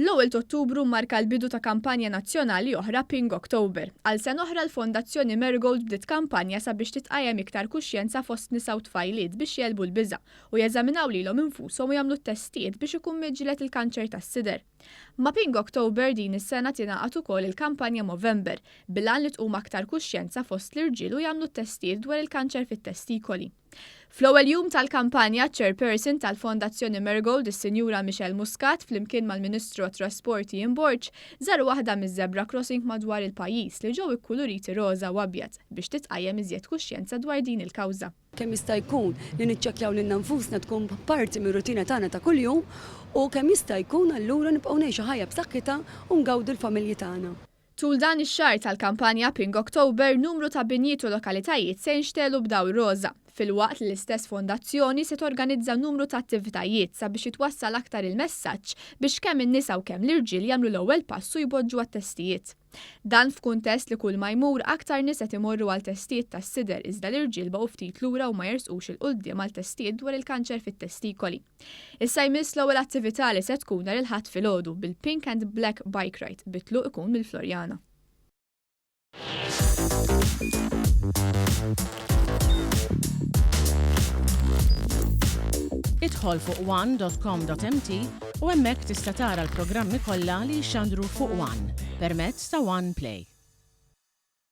L-ewwel Ottubru marka l-bidu ta' kampanja nazzjonali oħra Pink October. Għal sen oħra l-Fondazzjoni Marigold bdiet kampanja sabiex titqajjem iktar kuxjenza fost nisa u tfajliet biex jelbu l-biża' u jeżaminaw lilhom infushom u jagħmlu testijiet biex ikun miġġieled il-kanċer tas-sider. Ma' Pink October din is-sena tingħaqad ukoll il-kampanja Movember bil-għan li tqum aktar kuxjenza fost l-irġiel u jagħmlu testijiet dwar il-kanċer fit-testikoli. Fl-ewwel jum tal-kampanja, chairperson tal-Fondazzjoni Marigold, is-Sinjura Michelle Muscat, flimkien mal-Ministru għat-Trasporti Jim Borg, żaru waħda miż-zebra crossing madwar il-pajjiż li ġew ikkuluriti roża u abjad biex titqajjem iżjed kuxjenza dwar din il-kawża. Kemm jista' jkun li niċċekkjaw lil nfusna tkun parti mir-rutina tagħna ta' kuljum u kemm jista' jkun allura nibqgħu ngħixu ħajja b'saħħitha u ngawdu l-familji tagħna. Tul dan ix-xahar tal-kampanja Pink October, numru ta' binjiet u lokalitajiet se jinxtelu b'dawl roża, filwaqt li l-istess fondazzjoni se torganizza numru ta' attivitajiet sabiex jitwassal aktar il-messaġġ biex kemm in-nisa u kemm l-irġiel jagħmlu l-ewwel pass u jboġġu għat-testijiet. Dan f'kuntest li kull ma jmur aktar nisa imorru għal testijiet tas-sider iżda l-irġiel baqgħu ftit lura u ma jersqux il-qudiem għal testijiet dwar il-kanċer fit-testikoli. Issa jmiss l-ewwel attività li se tkun nhar il-Ħadd filgħodu bil-Pink and Black Bike Ride bitluq ikun mill-Florjana. Idħol fuq one.com.mt u hemmhekk tista' tara l-programmi kollha li jxandru fuq One permezz ta' One Play.